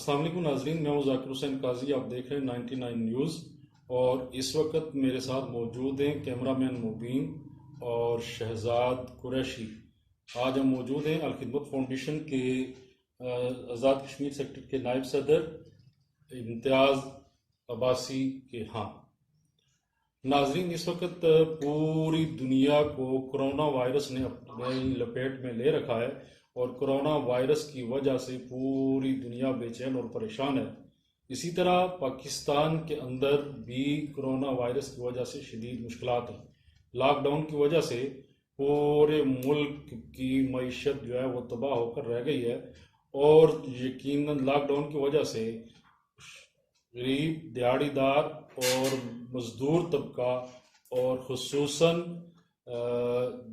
अस्सलाम वालेकुम नाजरीन, मैं हूं जाकिर हुसैन काजी। आप देख रहे हैं 99 न्यूज़ और इस वक्त मेरे साथ मौजूद हैं कैमरामैन मुबीन और शहजाद कुरैशी। आज हम मौजूद हैं अल खिदमत फाउंडेशन के आज़ाद कश्मीर सेक्टर के नायब सदर इम्तियाज़ अब्बासी के यहाँ। नाजरीन, इस वक्त पूरी दुनिया को कोरोना वायरस ने अपनी लपेट में ले रखा है और कोरोना वायरस की वजह से पूरी दुनिया बेचैन और परेशान है। इसी तरह पाकिस्तान के अंदर भी कोरोना वायरस की वजह से शदीद मुश्किलात हैं। लॉकडाउन की वजह से पूरे मुल्क की मईशत जो है वो तबाह होकर रह गई है और यकीनन लॉकडाउन की वजह से गरीब, दिहाड़ीदार और मजदूर तबका और खुसूसन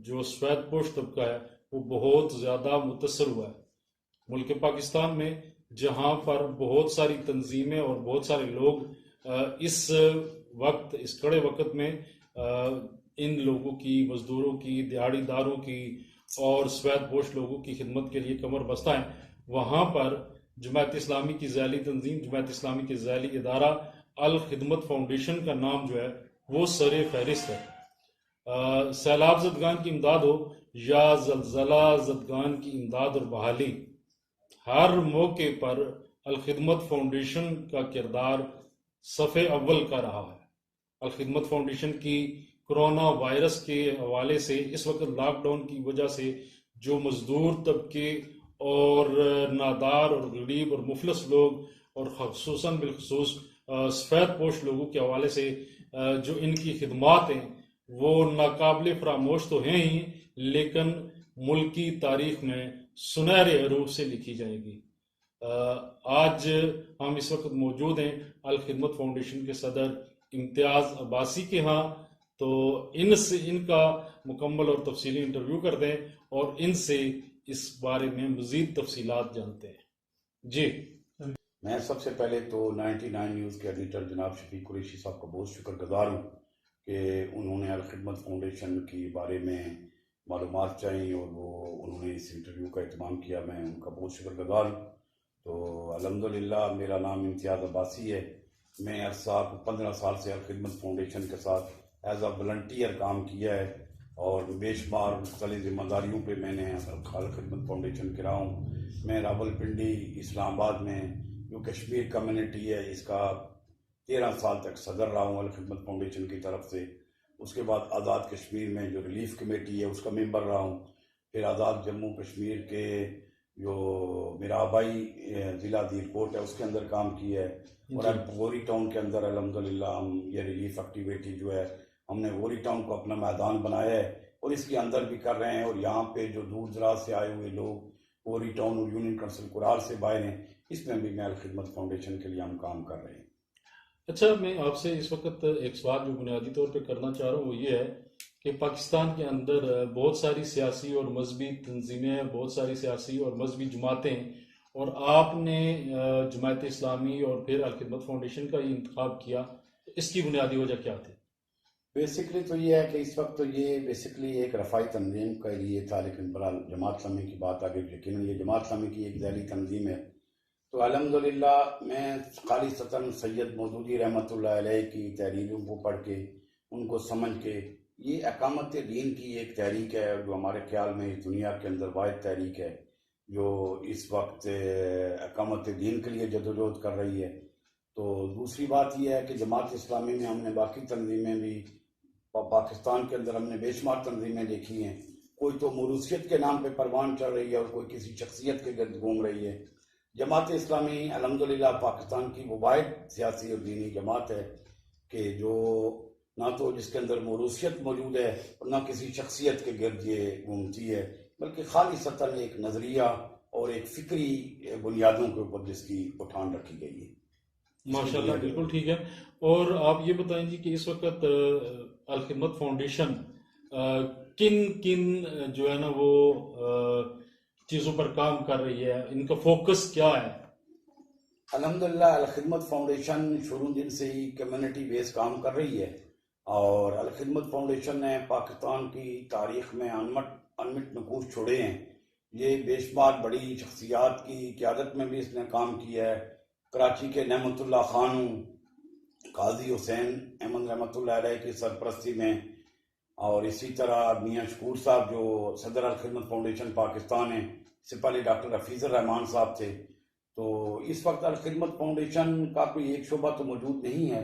जो सफेदपोश तबका है वो बहुत ज़्यादा मुतासर हुआ है। मुल्क पाकिस्तान में जहाँ पर बहुत सारी तंजीमें और बहुत सारे लोग इस वक्त, इस कड़े वक्त में इन लोगों की, मजदूरों की, दिहाड़ीदारों की और सफेदपोश लोगों की खिदमत के लिए कमर बस्ता है, वहाँ पर जमात इस्लामी की ज़ैली तंजीम, जमात इस्लामी के ज़ैली इदारा अल खिदमत फाउंडेशन का नाम जो है वो सरे फहरिस्त है। सैलाब ज़दगान की इमदाद हो या ज़लज़ला ज़दगान की इमदाद और बहाली, हर मौके पर अल खिदमत फाउंडेशन का किरदार सफ़े अव्वल का रहा है। अल खिदमत फाउंडेशन की कोरोना वायरस के हवाले से इस वक्त लॉकडाउन की वजह से जो मजदूर तबके और नादार और गरीब और मुफलस लोग और खसूसन बिलखसूस सफ़ेदपोश लोगों के हवाले से जो इनकी खिदमात हैं वो नाकाबिले फरामोश तो हैं ही, लेकिन मुल्क की तारीख में सुनहरे हरूफ से लिखी जाएगी। आज हम इस वक्त मौजूद हैं अल खिदमत फाउंडेशन के सदर इम्तियाज़ अब्बासी के यहाँ, तो इनसे इनका मुकम्मल और तफसीली इंटरव्यू करते हैं और इनसे इस बारे में मज़ीद तफसीलात जानते हैं। जी, मैं सबसे पहले तो 99 न्यूज़ के एडिटर जनाब शफीक कुरैशी साहब का बहुत शुक्रगुजार हूँ कि उन्होंने अल खिदमत फाउंडेशन के बारे में मालूमात चाहिए और वो उन्होंने इस इंटरव्यू का इत्माम किया। मैं उनका बहुत शुक्रगुजार हूँ। तो अल्हम्दुलिल्लाह, मेरा नाम इम्तियाज़ अब्बासी है। मैं अरसा 15 साल से अल खिदमत फाउंडेशन के साथ एज अ वॉलंटियर काम किया है और बेशुमार मुख्तलिफ जिम्मेदारियों पे मैंने अल खिदमत फाउंडेशन के रहा हूँ। मैं रावलपिंडी, इस्लामाबाद में जो कश्मीर कम्युनिटी है इसका 13 साल तक सदर रहा हूँ अल खिदमत फाउंडेशन की तरफ से। उसके बाद आज़ाद कश्मीर में जो रिलीफ कमेटी है उसका मेंबर रहा हूँ। फिर आज़ाद जम्मू कश्मीर के जो मेरा आबाई ज़िला दीरकोट है उसके अंदर काम किया है और अब गोरी टाउन के अंदर अल्हम्दुलिल्लाह हम ये रिलीफ एक्टिविटी जो है हमने गोरी टाउन को अपना मैदान बनाया है और इसके अंदर भी कर रहे हैं। और यहाँ पे जो दूर दराज से आए हुए लोग गोरी टाउन और यूनियन काउंसिल कुरार से बाहर हैं, इसमें भी मैं अल खिदमत फाउंडेशन के लिए हम काम कर रहे हैं। अच्छा, मैं आपसे इस वक्त एक सवाल जो बुनियादी तौर पे करना चाह रहा हूँ वो ये है कि पाकिस्तान के अंदर बहुत सारी सियासी और मजहबी तंजीमें, बहुत सारी सियासी और मजहबी जमातें, और आपने जमात इस्लामी और फिर अल खिदमत फाउंडेशन का ही इंतखाब किया, इसकी बुनियादी वजह क्या थी? बेसिकली तो ये है कि इस वक्त तो ये बेसिकली एक रफ़ाई तंजीम के लिए था, लेकिन बहरहाल जमात इस्लामी की बात आ गई, लेकिन ये जमात इस्लामी की एक ज़ैली तंजीम है। तो अल्हम्दुलिल्लाह मैं खालिसतन सैयद मौदूदी रहमतुल्लाह अलैह की तहरीरों को पढ़ के, उनको समझ के, ये अकामत दीन की एक तहरीक है जो हमारे ख्याल में इस दुनिया के अंदर वाहिद तहरीक है जो इस वक्त अकामत दीन के लिए जदोजहद कर रही है। तो दूसरी बात यह है कि जमात इस्लामी में हमने बाकी तंजीमें भी पाकिस्तान के अंदर हमने बेशुमार तंजीमें देखी हैं। कोई तो मरूसियत के नाम पे परवान चढ़ रही है और कोई किसी शख्सियत के गर्द घूम रही है। जमात इस्लामी अल्हम्दुलिल्लाह पाकिस्तान की वो वाहिद सियासी और दीनी जमात है कि जो ना तो जिसके अंदर मरूसियत मौजूद है और ना किसी शख्सियत के गिर्द ये घूमती है, बल्कि खालिसतन एक नज़रिया और एक फिक्री बुनियादों के ऊपर जिसकी उठान रखी गई है। माशाल्लाह, बिल्कुल ठीक है। और आप ये बताएं जी कि इस वक्त अल खिदमत फाउंडेशन किन किन जो है ना वो चीज़ों पर काम कर रही है, इनका फोकस क्या है? अल्हम्दुलिल्लाह अल खिदमत फाउंडेशन शुरू दिन से ही कम्युनिटी बेस्ड काम कर रही है और अल खिदमत फाउंडेशन ने पाकिस्तान की तारीख में अनमिट नकूश छोड़े हैं। ये बेशुमार बड़ी शख्सियात की क़यादत में भी इसने काम किया है। कराची के नेमतुल्लाह खानू, काजी हुसैन अहमद रहमतुल्लाह अलैह की सरपरस्ती में, और इसी तरह मियाँ शकूर साहब जो सदर अल खिदमत फाउंडेशन पाकिस्तान है, इससे पहले डॉक्टर हफीज़ुर रहमान साहब थे। तो इस वक्त अल खिदमत फाउंडेशन का कोई एक शोबा तो मौजूद नहीं है।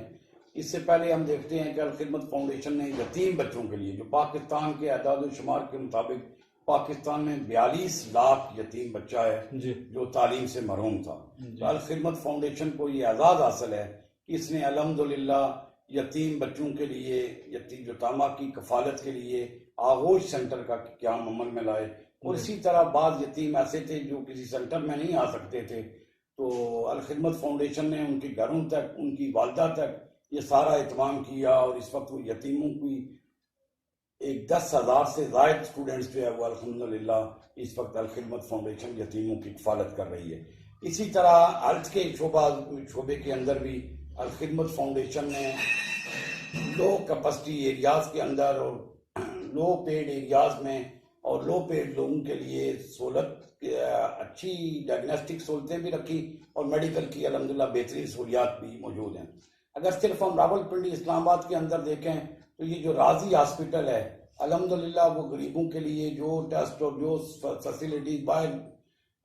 इससे पहले हम देखते हैं कि अल खिदमत फाउंडेशन ने यतीम बच्चों के लिए, जो पाकिस्तान के अदाद शुमार के मुताबिक पाकिस्तान में 42 लाख यतीम बच्चा है जो तालीम से महरूम था, तो अल खिदमत फाउंडेशन को ये एजाज़ हासिल है कि इसने अल्हम्दुलिल्लाह यतीम बच्चों के लिए, यतीम यतामा की कफालत के लिए आगोश सेंटर का क़याम अमल में लाए। और इसी तरह बाद यतीम ऐसे थे जो किसी सेंटर में नहीं आ सकते थे, तो अल खिदमत फाउंडेशन ने उनके घरों तक, उनकी वालदा तक ये सारा एहतमाम किया। और इस वक्त वो यतीमों की एक 10,000 से ज़ायद स्टूडेंट्स जो है वो अल्हम्दुलिल्लाह इस वक्त अल खिदमत फाउंडेशन यतीमों की कफालत कर रही है। इसी तरह हेल्थ के शोबे के अंदर भी अल खिदमत फाउंडेशन ने लो कैपेसिटी एरियाज के अंदर और लो पेड एरियाज में और लो पेड लोगों के लिए सहूलत, अच्छी डायग्नोस्टिक सहूलतें भी रखी और मेडिकल की अल्हम्दुलिल्लाह बेहतरीन सहूलियात भी मौजूद हैं। अगर सिर्फ हम रावलपिंडी इस्लामाबाद के अंदर देखें तो ये जो राजी हॉस्पिटल है अल्हम्दुलिल्लाह वो गरीबों के लिए जो टेस्ट और जो फैसिलिटीज बाहर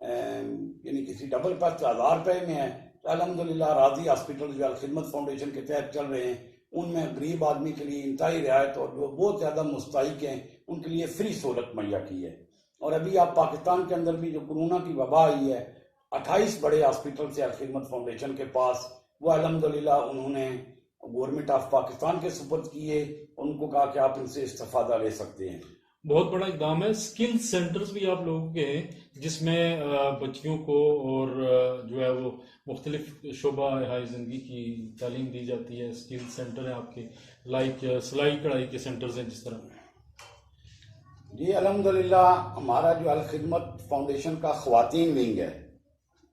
यानी किसी डबल पेस्ट 1000 रुपए में है, तो अल्हम्दुलिल्लाह राजी हॉस्पिटल जो अल खिदमत फाउंडेशन के तहत चल रहे हैं उनमें गरीब आदमी के लिए इंतहाई रियायत और जो बहुत ज़्यादा मुस्तहिक हैं उनके लिए फ्री सहूलत मुहैया की है। और अभी आप पाकिस्तान के अंदर भी जो कोरोना की वबा आई है, 28 बड़े हॉस्पिटल से अल खिदमत फाउंडेशन के पास, वो अल्हम्दुलिल्लाह उन्होंने गवर्नमेंट ऑफ पाकिस्तान के सुपुर्द किए, उनको कहा कि आप इनसे इस्तेफादा ले सकते हैं। बहुत बड़ा इकदाम है। स्किल सेंटर्स भी आप लोगों के हैं जिसमें बच्चियों को और जो है वो मुख्तलिफ शोबा हाई ज़िंदगी की तालीम दी जाती है। स्किल सेंटर है आपके, लाइक सिलाई कढ़ाई के सेंटर्स हैं जिस तरह। जी अल्हम्दुलिल्लाह हमारा जो अल खिदमत फाउंडेशन का ख्वातीन विंग है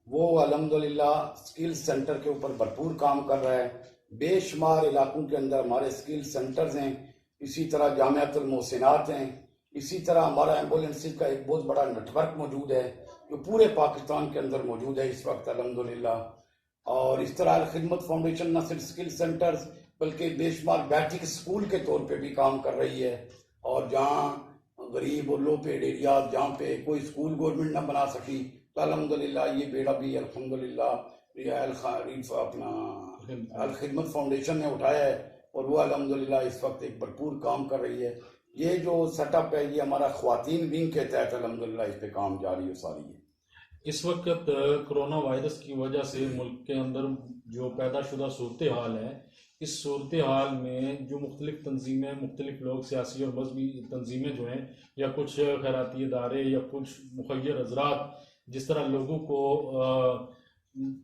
वो अल्हम्दुलिल्लाह स्किल सेंटर के ऊपर भरपूर काम कर रहा है। बेशुमार इलाकों के अंदर हमारे स्किल सेंटर्स हैं, इसी तरह जामियातुल मोहसिनात हैं, इसी तरह हमारा एम्बुलेंसेज का एक बहुत बड़ा नेटवर्क मौजूद है जो पूरे पाकिस्तान के अंदर मौजूद है इस वक्त अल्हम्दुलिल्लाह। और इस तरह अल खिदमत फाउंडेशन न सिर्फ स्किल सेंटर्स बल्कि बेशुमार बैठक स्कूल के तौर पे भी काम कर रही है। और जहाँ गरीब और लो पेड एरिया जहाँ पे कोई स्कूल गवर्नमेंट न बना सकी, तो अल्हम्दुलिल्लाह ये बेड़ा भी अल्हम्दुलिल्लाह अपना अल खिदमत फाउंडेशन ने उठाया है और वो अल्हम्दुलिल्लाह इस वक्त एक भरपूर काम कर रही है। ये जो सेटअप है ये हमारा ख्वातीन विंग के तहत अल्हम्दुलिल्लाह इस पे काम जारी और सारी है। इस वक्त कोरोना वायरस की वजह से मुल्क के अंदर जो पैदाशुदा सूरत हाल है, इस सूरत हाल में जो मुख्तलिफ तंजीमें, मुख्तलिफ लोग, सियासी और मजहबी तंजीमें जो हैं, या कुछ खैराती इदारे या कुछ मुखय्यर हजरात जिस तरह लोगों को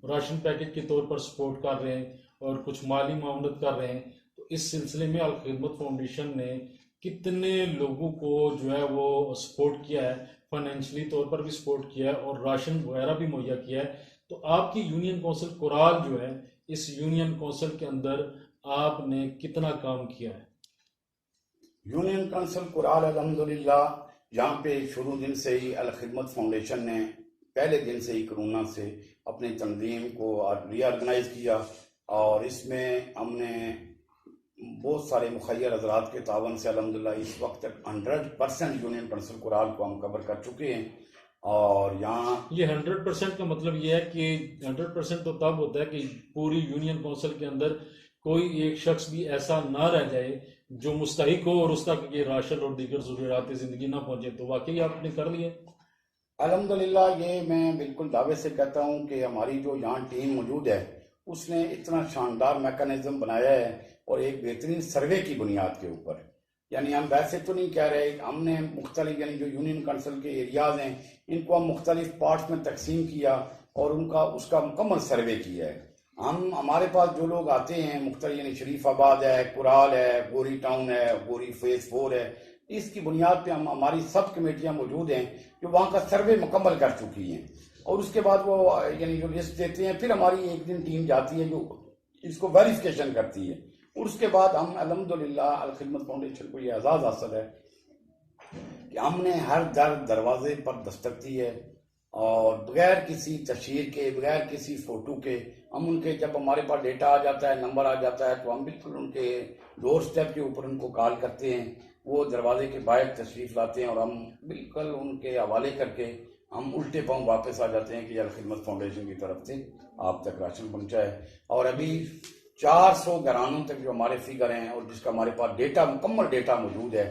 राशन पैकेट के तौर पर सपोर्ट कर रहे हैं और कुछ माली मामलत कर रहे हैं, तो इस सिलसिले में अल खिदमत फाउंडेशन ने कितने लोगों को जो है वो सपोर्ट किया है, फाइनेंशियली तौर पर भी सपोर्ट किया है और राशन वगैरह भी मुहैया किया है। तो आपकी यूनियन काउंसिल कुराल जो है, इस यूनियन काउंसिल के अंदर आपने कितना काम किया है? यूनियन काउंसिल कुराल अल्हम्दुलिल्लाह यहाँ पे शुरू दिन से ही अल खिदमत फाउंडेशन ने पहले दिन से ही कोरोना से अपनी तंजीम को रीऑर्गेनाइज किया और इसमें हमने बहुत सारे मुखय्यर हजरात के तावन से अल्हम्दुलिल्लाह इस वक्त तक 100% यूनियन काउंसिल कुराल को हम कवर कर चुके हैं। और यहाँ ये 100% का मतलब ये है कि 100% तो तब होता है कि पूरी यूनियन काउंसिल के अंदर कोई एक शख्स भी ऐसा ना रह जाए जो मुस्तहिक हो और उस तक ये राशन और दीगर ज़रूरियात ज़िंदगी ना पहुंचे। तो वाकई आपने कर लिया अल्हम्दुलिल्लाह। ये मैं बिल्कुल दावे से कहता हूँ कि हमारी जो यहाँ टीम मौजूद है उसने इतना शानदार मैकेनिज्म बनाया है और एक बेहतरीन सर्वे की बुनियाद के ऊपर, यानी हम वैसे तो नहीं कह रहे, हमने मुख्तलिफ यानी जो यूनियन काउंसिल के एरियाज हैं इनको हम मुख्तलिफ पार्ट्स में तकसीम किया और उसका मुकम्मल सर्वे किया है। हमारे पास जो लोग आते हैं मुख्तलिफ यानी शरीफाबाद है, कुराल है, गोरी टाउन है, गोरी फेज 4 है, इसकी बुनियाद पे हमारी सब कमेटियां मौजूद हैं जो वहाँ का सर्वे मुकम्मल कर चुकी हैं और उसके बाद वो यानी जो लिस्ट देते हैं, फिर हमारी एक दिन टीम जाती है जो इसको वेरिफिकेशन करती है और उसके बाद हम अल्हम्दुलिल्लाह अल खिदमत फाउंडेशन को ये एजाज़ हासिल है कि हमने हर दरवाजे पर दस्तक दी है और बगैर किसी तशहीर के, बगैर किसी फोटो के हम उनके, जब हमारे पास डेटा आ जाता है, नंबर आ जाता है, तो हम बिल्कुल उनके डोर स्टेप के ऊपर उनको कॉल करते हैं, वो दरवाजे के बाहर तशरीफ़ लाते हैं और हम बिल्कुल उनके हवाले करके हम उल्टे पाँव वापस आ जाते हैं कि अल खिदमत फाउंडेशन की तरफ से आप तक राशन पहुंचा है। और अभी 400 घरानों तक जो हमारे फिगर हैं और जिसका हमारे पास डेटा, मुकम्मल डेटा मौजूद है,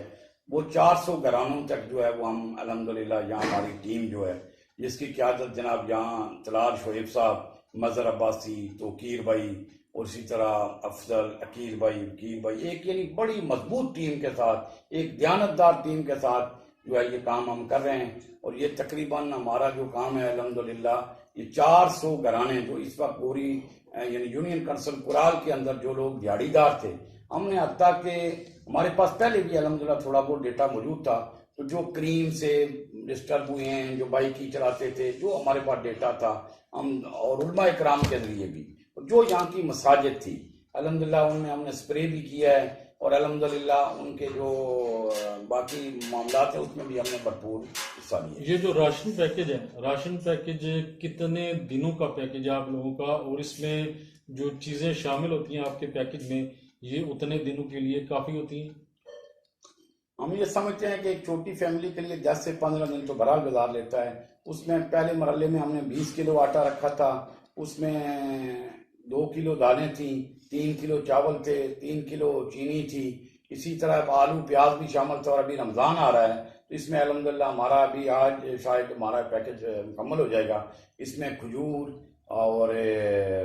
वो 400 घरानों तक जो है वो हम अल्हम्दुलिल्लाह यहाँ हमारी टीम जो है, जिसकी क़यादत जनाब यहाँ तलाल शोएब साहब, मज़हर अब्बासी, तोकीर भाई और इसी तरह अफजल, अकील भाई, वकील भाई, एक यानी बड़ी मजबूत टीम के साथ, एक दयानतदार टीम के साथ जो है ये काम हम कर रहे हैं। और ये तकरीबन हमारा जो काम है अल्हम्दुलिल्लाह, ये 400 घराने जो इस वक्त पूरी यानी यूनियन काउंसिल कुराल के अंदर जो लोग दिहाड़ीदार थे, हमने हत्ता के हमारे पास पहले भी अल्हम्दुलिल्लाह थोड़ा बहुत डेटा मौजूद था, तो जो क्रीम से डिस्टर्ब हुए हैं, जो बाइक ही चलाते थे, जो हमारे पास डेटा था हम, और उलमा इकराम के जरिए भी, जो यहाँ की मसाजिद थी अल्हम्दुलिल्लाह उनमें हमने स्प्रे भी किया है और अल्हम्दुलिल्लाह उनके जो बाकी मामलात है उसमें भी हमने भरपूर हिस्सा लिया। ये जो राशन पैकेज है, राशन पैकेज कितने दिनों का पैकेज है आप लोगों का, और इसमें जो चीज़ें शामिल होती हैं आपके पैकेज में, ये उतने दिनों के लिए काफ़ी होती हैं? हम ये समझते हैं कि एक छोटी फैमिली के लिए 10 से 15 दिन तो बराबर गुजार लेता है। उसमें पहले मरहले में हमने 20 किलो आटा रखा था, उसमें 2 किलो दालें थी, 3 किलो चावल थे, 3 किलो चीनी थी, इसी तरह आलू प्याज भी शामिल था। और अभी रमज़ान आ रहा है तो इसमें अल्हम्दुलिल्लाह हमारा अभी आज शायद हमारा पैकेज मुकम्मल हो जाएगा। इसमें खजूर और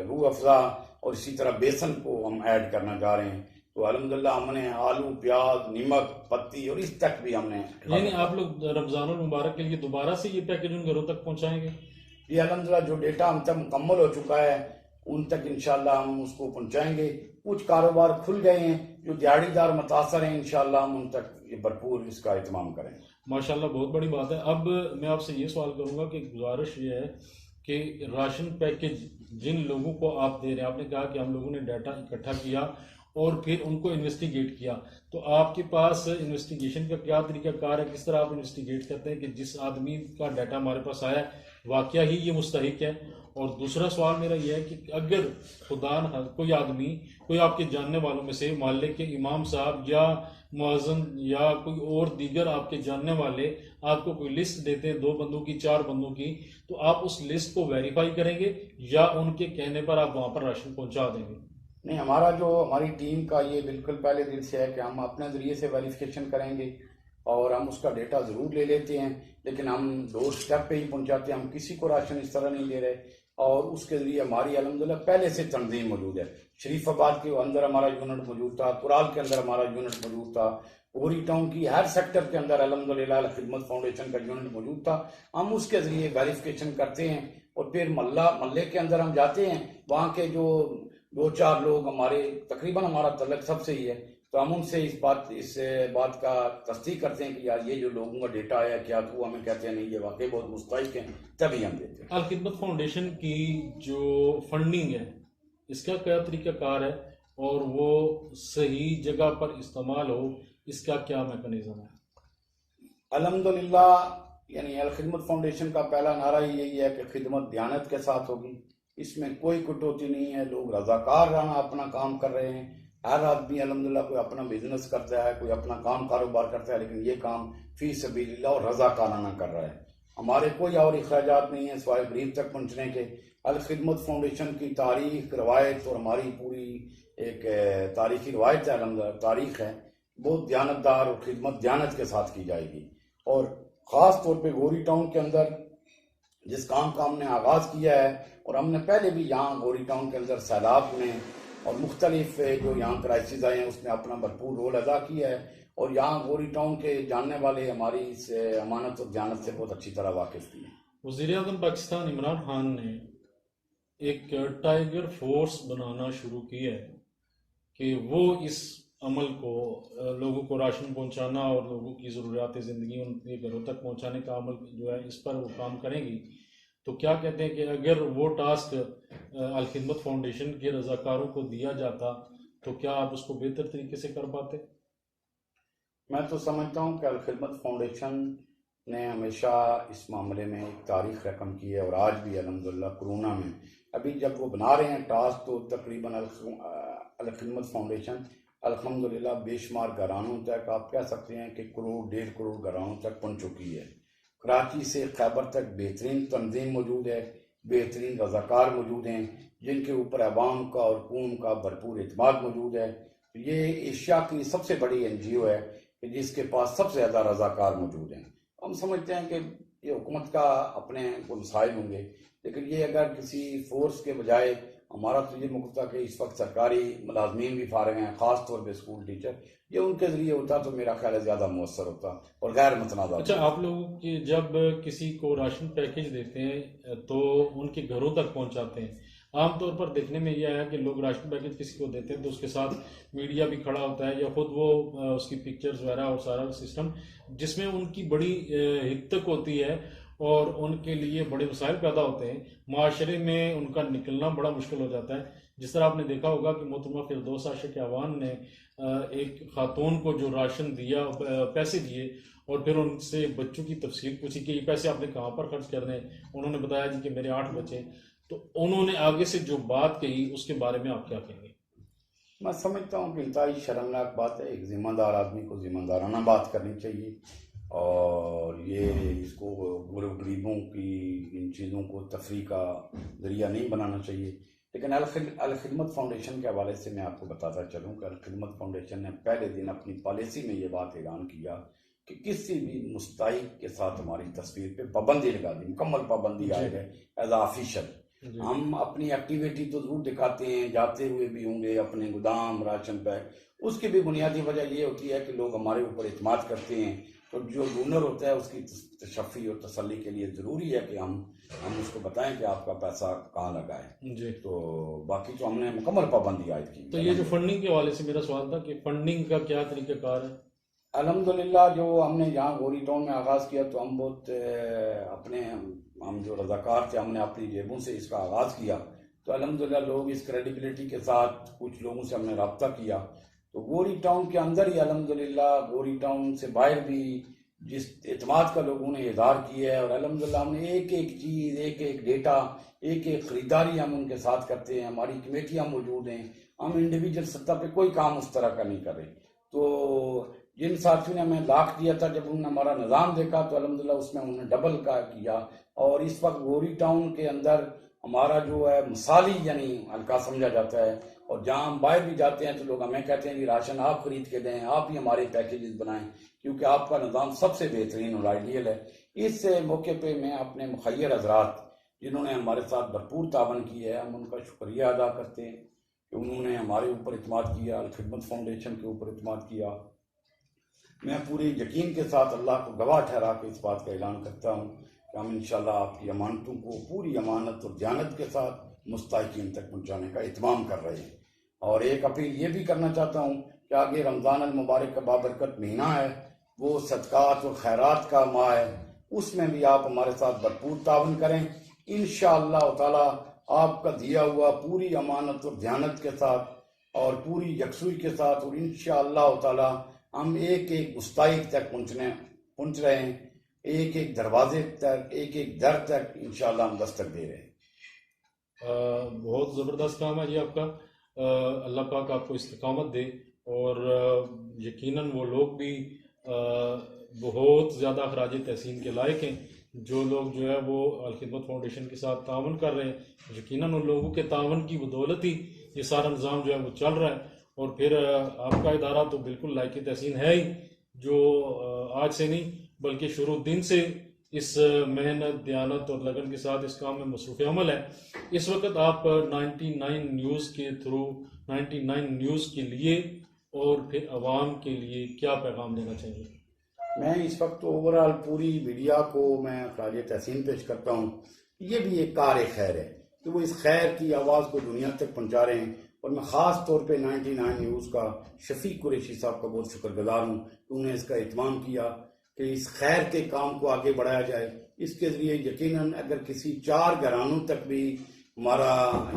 रूह अफ़ज़ा और इसी तरह बेसन को हम ऐड करना जा रहे हैं। तो अल्हम्दुलिल्लाह हमने आलू, प्याज, नमक, पत्ती और इस तक भी हमने, यानी आप लोग रमज़ानुल मुबारक के लिए दोबारा से ये पैकेज उन घरों तक पहुंचाएंगे? ये अल्हम्दुलिल्लाह जो डेटा हम तक मुकम्मल हो चुका है उन तक इंशाल्लाह हम उसको पहुंचाएंगे। कुछ कारोबार खुल गए हैं जो दिहाड़ीदार मुतासर हैं, इंशाल्लाह हम उन तक ये भरपूर इसका एहतमाम करेंगे। माशाल्लाह, बहुत बड़ी बात है। अब मैं आपसे ये सवाल करूंगा कि गुजारिश ये है कि राशन पैकेज जिन लोगों को आप दे रहे हैं, आपने कहा कि हम लोगों ने डाटा इकट्ठा किया और फिर उनको इन्वेस्टिगेट किया, तो आपके पास इन्वेस्टिगेशन का क्या तरीकाकार है? किस तरह आप इन्वेस्टिगेट करते हैं कि जिस आदमी का डाटा हमारे पास आया है वाकया ही ये मुस्तहिक है? और दूसरा सवाल मेरा यह है कि अगर खुदा न कोई आदमी, कोई आपके जानने वालों में से मोहल्ले के इमाम साहब या मुअज्जिन या कोई और दीगर आपके जानने वाले आपको कोई लिस्ट देते हैं 2 बंदों की, 4 बंदों की, तो आप उस लिस्ट को वेरीफाई करेंगे या उनके कहने पर आप वहां पर राशन पहुंचा देंगे? नहीं, हमारी टीम का ये बिल्कुल पहले दिन से है कि हम अपने ज़रिए से वेरिफिकेशन करेंगे और हम उसका डेटा ज़रूर ले लेते हैं, लेकिन हम 2 स्टेप पे ही पहुंचाते हैं। हम किसी को राशन इस तरह नहीं दे रहे और उसके ज़रिए हमारी अल्हम्दुलिल्लाह पहले से तंजीम मौजूद है। शरीफाबाद के अंदर हमारा यूनिट मौजूद था, कुराल के अंदर हमारा यूनिट मौजूद था, पूरी टाउन की हर सेक्टर के अंदर अल्हम्दुलिल्लाह अल खिदमत फाउंडेशन का यूनिट मौजूद था। हम उसके ज़रिए वेरिफिकेशन करते हैं और फिर मल्ले के अंदर हम जाते हैं, वहाँ के जो 2-4 लोग हमारे, तकरीबन हमारा तल्लक सबसे ही है, तो हम उनसे इस बात का तस्दीक करते हैं कि यार ये जो लोगों का डेटा आया क्या, तो वो हमें कहते हैं नहीं ये वाकई बहुत मुस्तहिक है, तभी हम देते हैं। अल खिदमत फाउंडेशन की जो फंडिंग है इसका क्या तरीकाकार है और वो सही जगह पर इस्तेमाल हो, इसका क्या मैकेनिज्म है? अल्हम्दुलिल्लाह यानी अल खिदमत फाउंडेशन का पहला नारा ही यही है कि खिदमत दयानत के साथ होगी, इसमें कोई कटौती नहीं है। लोग रजाकार रहना अपना काम कर रहे हैं, हर आदमी अल्हम्दुलिल्लाह कोई अपना बिजनेस करता है, कोई अपना काम कारोबार करता है, लेकिन ये काम फी सबीलिल्लाह और रजाकाराना कर रहा है। हमारे कोई और अखराजात नहीं है सिवाय गरीब तक पहुंचने के। अल खिदमत फाउंडेशन की तारीख, रवायत और हमारी पूरी एक तारीखी रवायत है, अल्हम्दुलिल्लाह तारीख है, बहुत दयानतदार और खिदमत दयानत के साथ की जाएगी। और ख़ास तौर पे गोरी टाउन के अंदर जिस काम का हमने आगाज़ किया है, और हमने पहले भी यहाँ गोरी टाउन के अंदर सैलाब में और मुख्तलिफ जो यहाँ क्राइसिस आए हैं उसमें अपना भरपूर रोल अदा किया है, और यहाँ गोरी टाउन के जानने वाले हमारी इस अमानत और दयानत से बहुत अच्छी तरह वाकिफ़ भी हैं। वज़ीर-ए-आज़म पाकिस्तान इमरान खान ने एक टाइगर फोर्स बनाना शुरू की है कि वो इस अमल को, लोगों को राशन पहुंचाना और लोगों की ज़रूरियात ज़िंदगी उनके घरों तक पहुंचाने का अमल जो है, इस पर वो काम करेंगी। तो क्या कहते हैं कि अगर वो टास्क अल खिदमत फाउंडेशन के रज़ाकारों को दिया जाता तो क्या आप उसको बेहतर तरीके से कर पाते? मैं तो समझता हूँ कि अल खिदमत फाउंडेशन ने हमेशा इस मामले में एक तारीख रकम की है और आज भी अल्हम्दुलिल्लाह कोरोना में अभी जब वो बना रहे हैं टास्क तो तकरीबन अल खिदमत फाउंडेशन अल्हम्दुलिल्लाह बेशुमार घरानों तक आप कह सकते हैं कि करोड़ 1.5 करोड़ घरानों तक पहुंच चुकी है। कराची से खैबर तक बेहतरीन तंजीम मौजूद है, बेहतरीन रजाकार मौजूद हैं जिनके ऊपर अवाम का और कौम का भरपूर एतमाद मौजूद है। ये एशिया की सबसे बड़ी NGO है कि जिसके पास सबसे ज़्यादा रजाकार मौजूद हैं। हम समझते हैं कि ये हुकूमत का अपने कोई मसाइल होंगे, लेकिन ये अगर किसी फोर्स के बजाय हमारा तो ये मुकता कि इस वक्त सरकारी मुलाजमीन भी फारिग हैं, ख़ास तौर पे स्कूल टीचर, ये उनके ज़रिए होता तो मेरा ख्याल है ज़्यादा मुअस्सर होता और गैर मतनाज़ा। अच्छा, आप लोग कि जब किसी को राशन पैकेज देते हैं तो उनके घरों तक पहुंचाते हैं, आमतौर पर देखने में यह है कि लोग राशन पैकेज किसी को देते हैं तो उसके साथ मीडिया भी खड़ा होता है या खुद वो उसकी पिक्चर्स वगैरह और सारा सिस्टम जिसमें उनकी बड़ी हितक होती है और उनके लिए बड़े मसाइल पैदा होते हैं, माशरे में उनका निकलना बड़ा मुश्किल हो जाता है। जिस तरह आपने देखा होगा कि मोहतरमा फिरदौस आशिक अवान ने एक खातून को जो राशन दिया, पैसे दिए और फिर उनसे बच्चों की तफसील पूछी कि ये पैसे आपने कहाँ पर खर्च करने हैं। उन्होंने बताया जी कि मेरे 8 बच्चे। तो उन्होंने आगे से जो बात कही उसके बारे में आप क्या कहेंगे? मैं समझता हूँ कि इंतहाई शर्मनाक बात है। एक जिम्मेदार आदमी को जिम्मेदाराना बात करनी चाहिए और ये इसको गरीबों की इन चीज़ों को तफरी का जरिया नहीं बनाना चाहिए। लेकिन अल खिदमत फाउंडेशन के हवाले से मैं आपको बताता चलूँ कि अल खिदमत फाउंडेशन ने पहले दिन अपनी पॉलिसी में ये बात ऐलान किया कि किसी भी मुस्तहिक के साथ हमारी तस्वीर पे पाबंदी लगा दी, मुकम्मल पाबंदी आए है एज ऑफिशियल। हम अपनी एक्टिविटी तो जरूर दिखाते हैं, जाते हुए भी होंगे अपने गोदाम राशन पैक, उसकी भी बुनियादी वजह ये होती है कि लोग हमारे ऊपर इत्मीनान करते हैं। तो जो डोनर होता है उसकी तशफ़ी और तसल्ली के लिए ज़रूरी है कि हम उसको बताएं कि आपका पैसा कहाँ लगा है जी। तो बाकी तो हमने मुकम्मल पाबंदी आयद की। तो ये जो फंडिंग के हवाले से मेरा सवाल था कि फंडिंग का क्या तरीक़ाकार है? अल्हम्दुलिल्लाह जो हमने यहाँ गोरी टाउन में आगाज़ किया तो हम बहुत अपने हम जो रज़ाकार थे हमने अपनी जेबों से इसका आगाज़ किया। तो अल्हम्दुलिल्लाह लोग इस क्रेडिबिलिटी के साथ कुछ लोगों से हमने रब्ता किया तो गोरी टाउन के अंदर ही अल्हम्दुलिल्लाह गोरी टाउन से बाहर भी जिस एतमाद का लोगों ने इज़हार किया है और अल्हम्दुलिल्लाह हमने एक एक चीज़, एक एक डेटा, एक एक ख़रीदारी हम उनके साथ करते हैं। हमारी कमेटियाँ मौजूद हैं, हम इंडिविजुअल सतह पे कोई काम उस तरह का नहीं कर रहे। तो जिन साथियों ने हमें लाख दिया था जब उन्होंने हमारा निज़ाम देखा तो अल्हम्दुलिल्लाह उसमें उन्होंने डबल का किया और इस वक्त गोरी टाउन के अंदर हमारा जो है मिसाली यानी हल्का समझा जाता है और जहाँ हम बाहर भी जाते हैं तो लोग हमें कहते हैं कि राशन आप खरीद के दें, आप ही हमारे पैकेजेस बनाएं क्योंकि आपका निज़ाम सबसे बेहतरीन और आइडियल है। इस मौके पे मैं अपने मुखय्यर हजरात जिन्होंने हमारे साथ भरपूर तावन की है हम उनका शुक्रिया अदा करते हैं कि उन्होंने हमारे ऊपर इत्मीनान किया, अल खिदमत फाउंडेशन के ऊपर इत्मीनान किया। मैं पूरे यकीन के साथ अल्लाह को गवाह ठहरा के इस बात का ऐलान करता हूँ कि हम इंशाल्लाह आपकी अमानतों को पूरी अमानत और दयानत के साथ मुस्तहिकीन तक पहुँचाने का इत्माम कर रहे हैं। और एक अपील ये भी करना चाहता हूँ कि आगे रमज़ान अल मुबारक का बाबरकत महीना है, वो सदक़ात और खैरात का माह है, उसमें भी आप हमारे साथ भरपूर तावन करें। इंशाअल्लाह ताला आपका दिया हुआ पूरी अमानत और दयानत के साथ और पूरी यकसुई के साथ और इंशाअल्लाह ताला हम एक एक मुस्तहिक तक पहुँच रहे हैं, एक एक दरवाजे तक, एक एक दर तक इंशाअल्लाह हम दस्तक दे रहे हैं। बहुत ज़बरदस्त काम है जी आपका। अल्लाह पाक आपको इस्तिकामत दे और यकीनन वो लोग भी बहुत ज़्यादा खराज तहसीन के लायक हैं जो लोग जो है वो अल खिदमत फाउंडेशन के साथ तावन कर रहे हैं। यकीनन उन लोगों के तावन की बदौलत ही ये सारा निज़ाम जो है वो चल रहा है और फिर आपका इदारा तो बिल्कुल लायक तहसीन है ही, जो आज से नहीं बल्कि शुरू दिन से इस मेहनत, दयानत और लगन के साथ इस काम में मसरूफ़ अमल है। इस वक्त आप 99 न्यूज़ के थ्रू 99 न्यूज़ के लिए और फिर आवाम के लिए क्या पैगाम देना चाहिए? मैं इस वक्त ओवरऑल पूरी मीडिया को मैं खराज तहसीन पेश करता हूँ। ये भी एक कार खैर है कि वो इस खैर की आवाज़ को दुनिया तक पहुँचा रहे हैं और मैं ख़ास तौर पे 99 न्यूज़ का शफीक कुरैशी साहब का बहुत शुक्रगुजार हूँ कि उन्होंने इसका इत्माम किया कि इस खैर के काम को आगे बढ़ाया जाए। इसके ज़रिए यकीनन अगर किसी 4 घरानों तक भी हमारा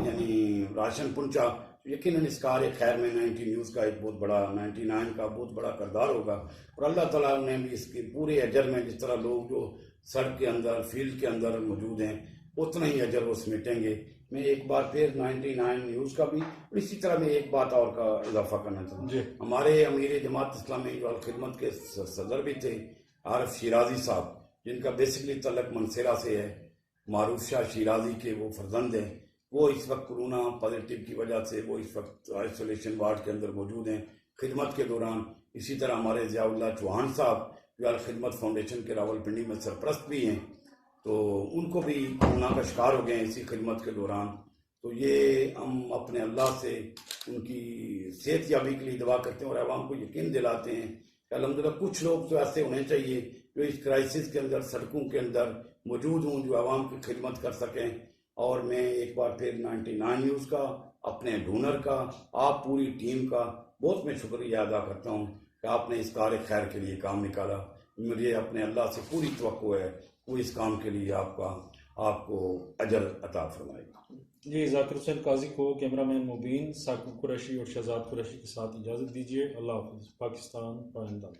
यानी राशन पहुँचा यकीनन इस कार खैर में 90 न्यूज़ का एक बहुत बड़ा 99 का बहुत बड़ा किरदार होगा और अल्लाह ताला ने भी इसके पूरे अजर में जिस तरह लोग जो सड़क के अंदर फील्ड के अंदर मौजूद हैं उतना ही अजर वो समेटेंगे। मैं एक बार फिर 99 न्यूज़ का भी और इसी तरह मैं एक बात और का इजाफा करना चाहूँ। हमारे अमीर जमात इस्लामी जो खिदमत के सदर भी थे आरिफ शिराजी साहब, जिनका बेसिकली तल्लक मनसेरा से है, मारूफ शाह शिराजी के वो फर्जंद हैं। वो इस वक्त कोरोना पॉजिटिव की वजह से वो इस वक्त आइसोलेशन वार्ड के अंदर मौजूद हैं खिदमत के दौरान। इसी तरह हमारे ज़ियाउल्लाह चौहान साहब जो अल खिदमत फाउंडेशन के रावलपिंडी में सरपरस्त भी हैं, तो उनको भी कोरोना का शिकार हो गए हैं इसी खिदमत के दौरान। तो ये हम अपने अल्लाह से उनकी सेहत याबी के लिए दुआ करते हैं और आवाम को यकीन दिलाते हैं कि अल्हम्दुलिल्लाह कुछ लोग तो ऐसे होने चाहिए जो इस क्राइसिस के अंदर सड़कों के अंदर मौजूद हों, जो आवाम की खिदमत कर सकें। और मैं एक बार फिर 99 न्यूज़ का, अपने डोनर का, आप पूरी टीम का बहुत मैं शुक्रिया अदा करता हूँ कि आपने इस कार खैर के लिए काम निकाला। मुझे अपने अल्लाह से पूरी तवक्को है वो इस काम के लिए आपको अजर अता फरमाएगा। जी, जाकिर हुसैन काजी को, कैमरामैन मुबीन, साकिब कुरैशी और शहजाद कुरैशी के साथ इजाज़त दीजिए। अल्लाह हाफ़िज़। पाकिस्तान पाइंदा।